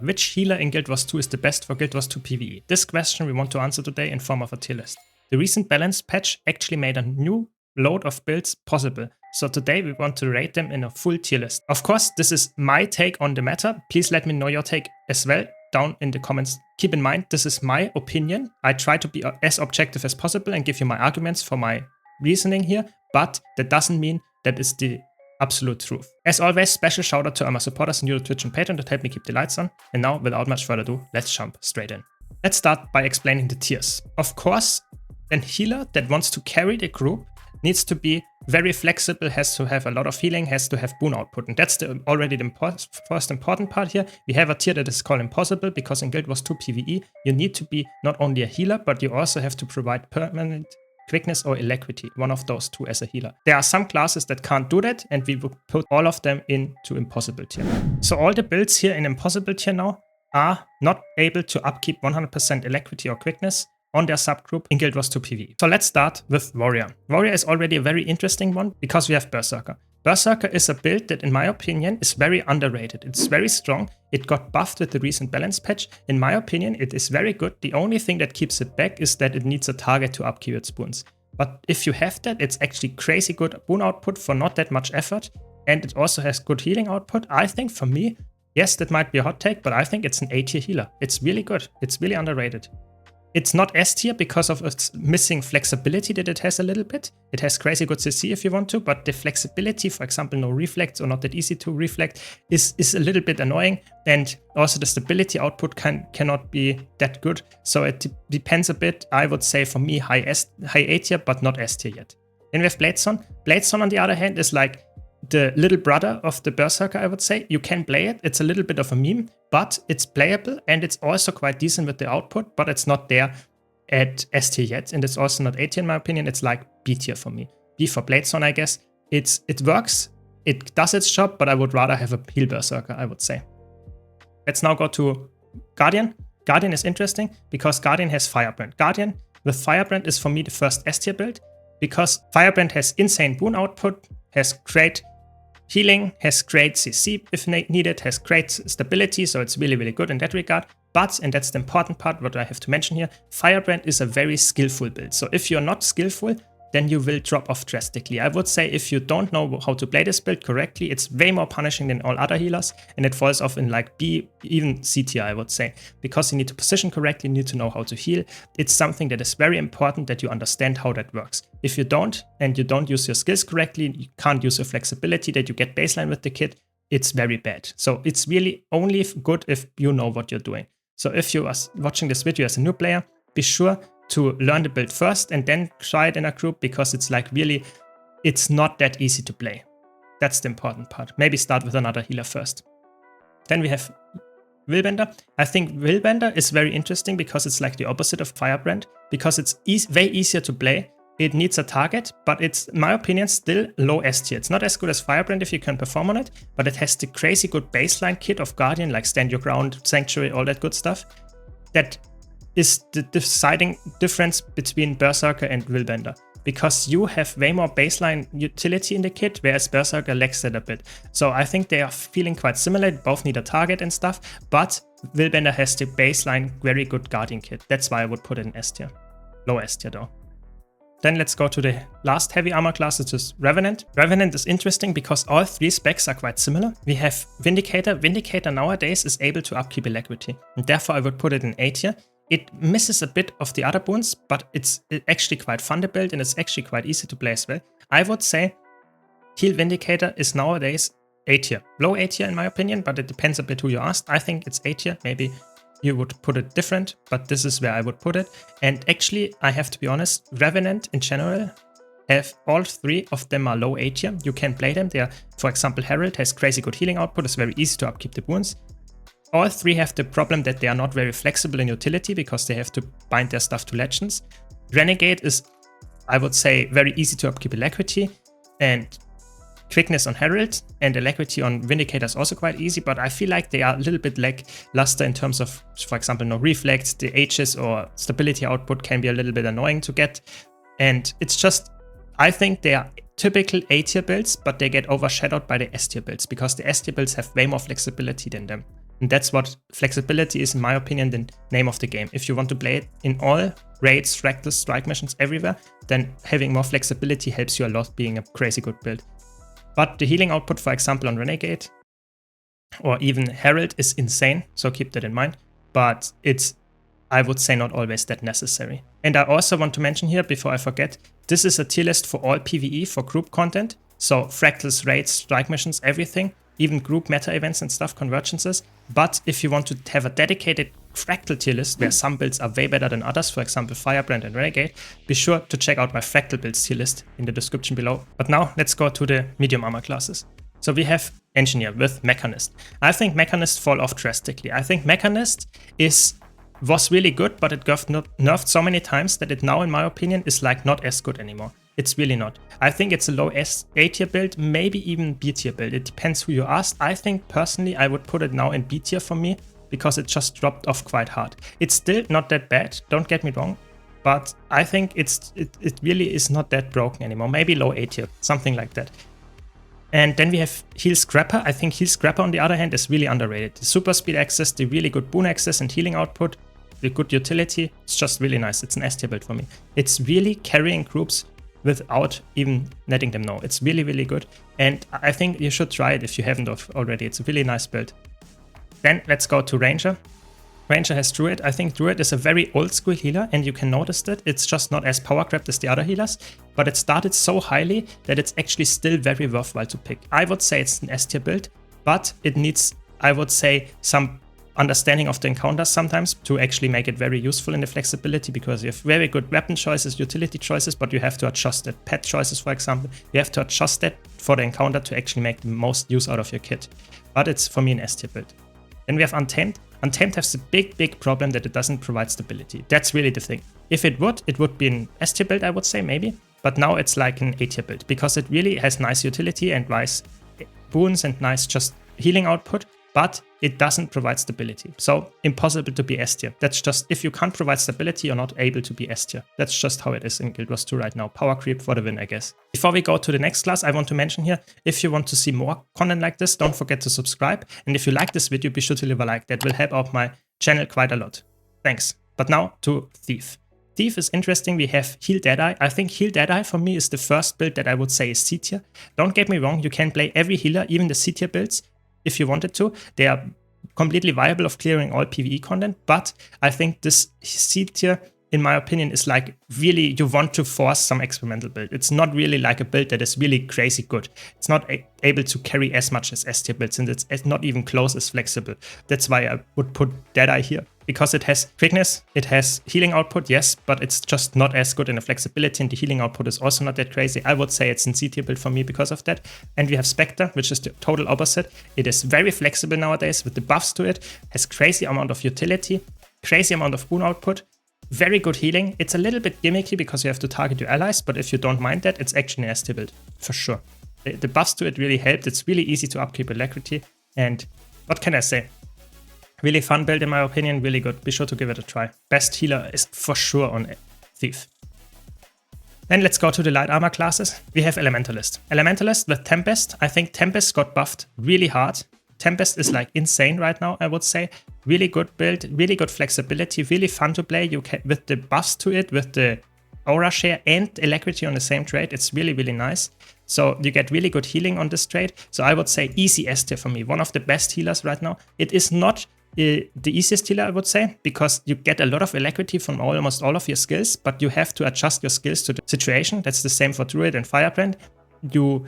Which healer in Guild Wars 2 is the best for Guild Wars 2 PvE? This question we want to answer today in form of a tier list. The recent balance patch actually made a new load of builds possible, so today we want to rate them in a full tier list. Of course, this is my take on the matter. Please let me know your take as well down in the comments. Keep in mind, this is my opinion. I try to be as objective as possible and give you my arguments for my reasoning here, but that doesn't mean that is the absolute truth. As always, special shout out to all my supporters on YouTube, Twitch and Patreon that help me keep the lights on. And now, without much further ado, let's jump straight in. Let's start by explaining the tiers. Of course, a healer that wants to carry the group needs to be very flexible, has to have a lot of healing, has to have boon output. And that's already the first important part here. We have a tier that is called impossible because in Guild Wars 2 PvE, you need to be not only a healer, but you also have to provide permanent quickness or alacrity, one of those two as a healer. There are some classes that can't do that, and we will put all of them into impossible tier. So all the builds here in impossible tier now are not able to upkeep 100% alacrity or quickness on their subgroup in Guild Wars 2 PvE. So let's start with Warrior. Warrior is already a very interesting one because we have Berserker. Berserker is a build that, in my opinion, is very underrated. It's very strong. It got buffed with the recent balance patch. In my opinion, it is very good. The only thing that keeps it back is that it needs a target to upkeep its boons. But if you have that, it's actually crazy good boon output for not that much effort. And it also has good healing output. I think for me, yes, that might be a hot take, but I think it's an A tier healer. It's really good. It's really underrated. It's not S tier because of its missing flexibility that it has a little bit. It has crazy good CC if you want to, but the flexibility, for example, no reflects or not that easy to reflect, is a little bit annoying. And also the stability output cannot be that good. So it depends a bit. I would say for me high A tier, but not S tier yet. Then we have Bladestone. Bladestone on the other hand is like the little brother of the Berserker, I would say. You can play it. It's a little bit of a meme, but it's playable and it's also quite decent with the output, but it's not there at S tier yet. And it's also not A tier in my opinion. It's like B tier for me. B for Bladestone, I guess. It works. It does its job, but I would rather have a heal Berserker, I would say. Let's now go to Guardian. Guardian is interesting because Guardian has Firebrand. Guardian with Firebrand is for me the first S tier build because Firebrand has insane boon output, has great healing, has great CC if needed, has great stability, so it's really, really good in that regard. But, and that's the important part, what I have to mention here, Firebrand is a very skillful build. So if you're not skillful, then you will drop off drastically. I would say if you don't know how to play this build correctly, it's way more punishing than all other healers, and it falls off in like B, even C tier, I would say, because you need to position correctly, you need to know how to heal. It's something that is very important that you understand how that works. If you don't, and you don't use your skills correctly, you can't use your flexibility that you get baseline with the kit, it's very bad. So it's really only good if you know what you're doing. So if you are watching this video as a new player, be sure to learn the build first and then try it in a group because it's like really, it's not that easy to play. That's the important part. Maybe start with another healer first. Then we have Willbender. I think Willbender is very interesting because it's like the opposite of Firebrand because it's way easier to play. It needs a target, but it's, in my opinion, still low S tier. It's not as good as Firebrand if you can perform on it, but it has the crazy good baseline kit of Guardian, like Stand Your Ground, Sanctuary, all that good stuff. That is the deciding difference between Berserker and Willbender. Because you have way more baseline utility in the kit, whereas Berserker lacks that a bit. So I think they are feeling quite similar, both need a target and stuff, but Willbender has the baseline very good Guardian kit. That's why I would put it in S tier. Low S tier though. Then let's go to the last heavy armor class, which is Revenant. Revenant is interesting because all three specs are quite similar. We have Vindicator. Vindicator nowadays is able to upkeep alacrity, and therefore I would put it in A tier. It misses a bit of the other boons, but it's actually quite fun to build and it's actually quite easy to play as well. I would say Heal Vindicator is nowadays A tier. Low A tier in my opinion, but it depends a bit who you ask. I think it's A tier. Maybe you would put it different, but this is where I would put it. And actually, I have to be honest, Revenant in general, have all three of them are low A tier. You can play them. They are, for example, Herald has crazy good healing output. It's very easy to upkeep the boons. All three have the problem that they are not very flexible in utility because they have to bind their stuff to legends. Renegade is, I would say, very easy to upkeep alacrity, and quickness on Herald and alacrity on Vindicator is also quite easy, but I feel like they are a little bit lackluster in terms of, for example, no reflex. The H's or stability output can be a little bit annoying to get, and it's just, I think they are typical A tier builds, but they get overshadowed by the S tier builds because the S tier builds have way more flexibility than them. And that's what flexibility is, in my opinion, the name of the game. If you want to play it in all raids, fractals, strike missions, everywhere, then having more flexibility helps you a lot, being a crazy good build. But the healing output, for example, on Renegade or even Herald is insane, so keep that in mind. But it's, I would say, not always that necessary. And I also want to mention here, before I forget, this is a tier list for all PvE, for group content. So fractals, raids, strike missions, everything, even group meta events and stuff, convergences. But if you want to have a dedicated fractal tier list where some builds are way better than others, for example Firebrand and Renegade, be sure to check out my fractal builds tier list in the description below. But now let's go to the medium armor classes. So we have Engineer with Mechanist. I think Mechanist fall off drastically. I think Mechanist was really good, but it got nerfed so many times that it now, in my opinion, is like not as good anymore. It's really not. I think it's a low A tier build, maybe even B tier build. It depends who you ask. I think personally I would put it now in B tier for me because it just dropped off quite hard. It's still not that bad, don't get me wrong, but I think it really is not that broken anymore. Maybe low A tier, something like that. And then we have Heal Scrapper. I think Heal Scrapper, on the other hand, is really underrated. The super speed access, the really good boon access and healing output, the good utility, it's just really nice. It's an S tier build for me. It's really carrying groups without even letting them know. It's really, really good. And I think you should try it if you haven't already. It's a really nice build. Then let's go to Ranger. Ranger has Druid. I think Druid is a very old school healer, and you can notice that it's just not as power grabbed as the other healers, but it started so highly that it's actually still very worthwhile to pick. I would say it's an S tier build, but it needs, I would say, some understanding of the encounters sometimes to actually make it very useful in the flexibility, because you have very good weapon choices, utility choices, but you have to adjust that. Pet choices, for example, you have to adjust that for the encounter to actually make the most use out of your kit. But it's, for me, an S tier build. Then we have Untamed. Untamed has the big problem that it doesn't provide stability. That's really the thing. If it would be an S tier build, I would say, maybe. But now it's like an A tier build, because it really has nice utility and nice boons and nice just healing output, but it doesn't provide stability. So impossible to be S tier. That's just, if you can't provide stability, you're not able to be S tier. That's just how it is in Guild Wars 2 right now. Power creep for the win, I guess. Before we go to the next class, I want to mention here, if you want to see more content like this, don't forget to subscribe. And if you like this video, be sure to leave a like. That will help out my channel quite a lot. Thanks. But now to Thief. Thief is interesting. We have Heal Deadeye. I think Heal Deadeye for me is the first build that I would say is C tier. Don't get me wrong, you can play every healer, even the C tier builds, if you wanted to. They are completely viable of clearing all PvE content, but I think this C tier, in my opinion, is like really, you want to force some experimental build. It's not really like a build that is really crazy good. It's not able to carry as much as S tier builds, and it's not even close as flexible. That's why I would put Deadeye here, because it has quickness, it has healing output, yes, but it's just not as good in the flexibility, and the healing output is also not that crazy. I would say it's an C tier build for me because of that. And we have Spectre, which is the total opposite. It is very flexible nowadays with the buffs to it, has crazy amount of utility, crazy amount of boon output, very good healing. It's a little bit gimmicky because you have to target your allies, but if you don't mind that, it's actually an S tier build, for sure. The buffs to it really helped. It's really easy to upkeep alacrity, and what can I say? Really fun build in my opinion, really good. Be sure to give it a try. Best healer is for sure on Thief. Then let's go to the light armor classes. We have Elementalist. Elementalist with Tempest. I think Tempest got buffed really hard. Tempest is like insane right now, I would say. Really good build, really good flexibility, really fun to play. You can, with the buffs to it, with the aura share and alacrity on the same trait, it's really, really nice. So you get really good healing on this trait. So I would say easy S tier for me. One of the best healers right now. It is not the easiest healer, I would say, because you get a lot of alacrity from almost all of your skills, but you have to adjust your skills to the situation. That's the same for Druid and Firebrand. You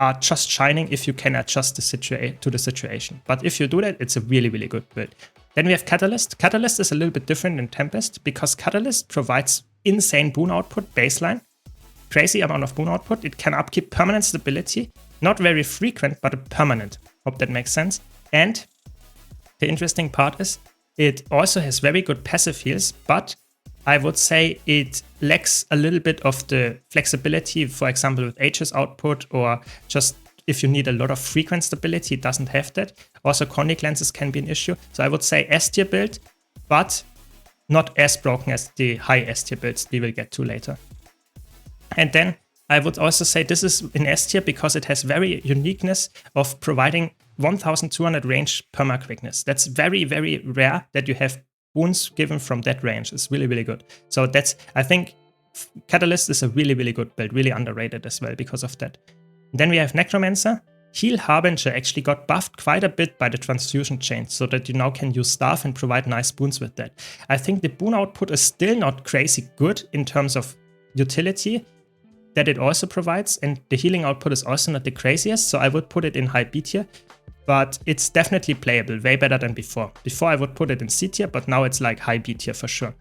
are just shining if you can adjust to the situation. But if you do that, it's a really, really good build. Then we have Catalyst. Catalyst is a little bit different than Tempest because Catalyst provides insane boon output baseline, crazy amount of boon output. It can upkeep permanent stability, not very frequent, but permanent. Hope that makes sense. And the interesting part is it also has very good passive heals, but I would say it lacks a little bit of the flexibility, for example, with Aegis output, or just if you need a lot of frequent stability, it doesn't have that. Also, conic lenses can be an issue. So I would say S tier build, but not as broken as the high S tier builds we will get to later. And then I would also say this is in S tier because it has very uniqueness of providing 1200 range perma quickness. That's very, very rare that you have wounds given from that range. It's really, really good. So that's, I think Catalyst is a really, really good build, really underrated as well because of that. Then we have Necromancer. Heal Harbinger actually got buffed quite a bit by the transfusion chain, so that you now can use staff and provide nice boons with that. I think the boon output is still not crazy good in terms of utility that it also provides, and the healing output is also not the craziest, so I would put it in high B tier, but it's definitely playable, way better than before. Before I would put it in C tier, but now it's like high B tier for sure.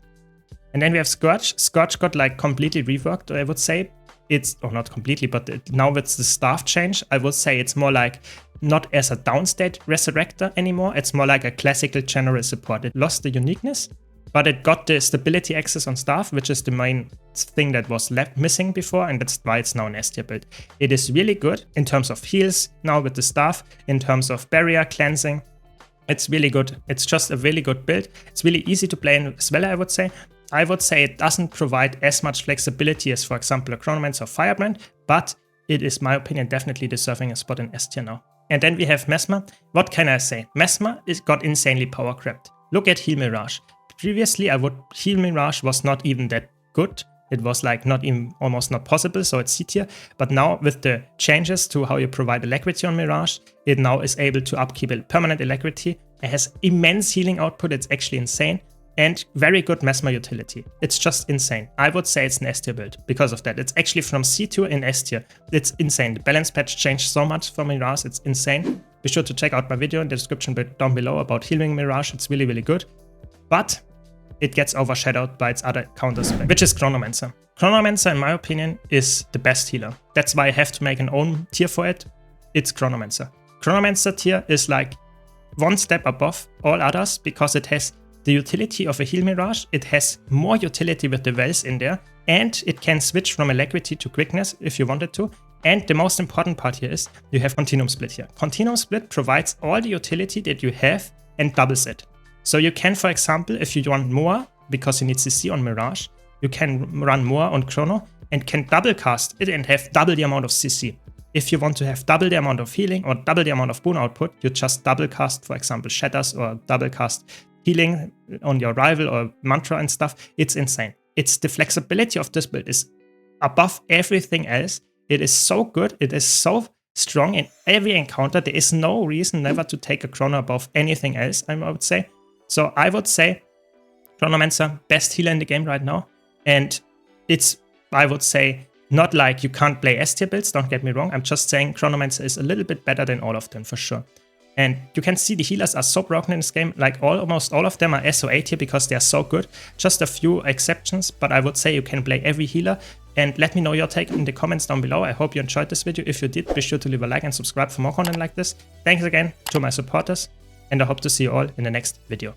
And then we have Scourge. Scourge got like completely reworked, I would say. It's, or not completely, but now with the staff change, I would say it's more like not as a downstate resurrector anymore. It's more like a classical general support. It lost the uniqueness, but it got the stability access on staff, which is the main thing that was left missing before, and that's why it's now an S tier build. It is really good in terms of heals now with the staff, in terms of barrier cleansing. It's really good. It's just a really good build. It's really easy to play in as well, I would say. I would say it doesn't provide as much flexibility as, for example, a Necromancer or Firebrand, but it is, my opinion, definitely deserving a spot in S tier now. And then we have Mesmer. What can I say? Mesmer got insanely power crept. Look at Heal Mirage. Previously, Heal Mirage was not even that good. It was like not even, almost not possible, so it's C tier. But now with the changes to how you provide alacrity on Mirage, it now is able to upkeep a permanent alacrity. It has immense healing output, it's actually insane. And very good Mesmer utility. It's just insane. I would say it's an S tier build because of that. It's actually from C tier in S tier. It's insane. The balance patch changed so much for Mirage. It's insane. Be sure to check out my video in the description down below about healing Mirage. It's really, really good. But it gets overshadowed by its other counters, which is Chronomancer. Chronomancer, in my opinion, is the best healer. That's why I have to make an own tier for it. It's Chronomancer. Chronomancer tier is like one step above all others because it has the utility of a Heal Mirage, it has more utility with the wells in there, and it can switch from alacrity to quickness if you wanted to. And the most important part here is you have Continuum Split here. Continuum Split provides all the utility that you have and doubles it. So you can, for example, if you want more, because you need CC on Mirage, you can run more on Chrono and can double cast it and have double the amount of CC. If you want to have double the amount of healing or double the amount of boon output, you just double cast, for example, Shatters or double cast healing on your rival or mantra and stuff. It's insane. It's the flexibility of this build is above everything else. It is so good. It is so strong in every encounter. There is no reason never to take a Chrono above anything else, I would say. So I would say Chronomancer, best healer in the game right now. And it's, I would say, not like you can't play S tier builds, don't get me wrong. I'm just saying Chronomancer is a little bit better than all of them for sure. And you can see the healers are so broken in this game, like almost all of them are SO8 here because they are so good. Just a few exceptions, but I would say you can play every healer. And let me know your take in the comments down below. I hope you enjoyed this video. If you did, be sure to leave a like and subscribe for more content like this. Thanks again to my supporters, and I hope to see you all in the next video.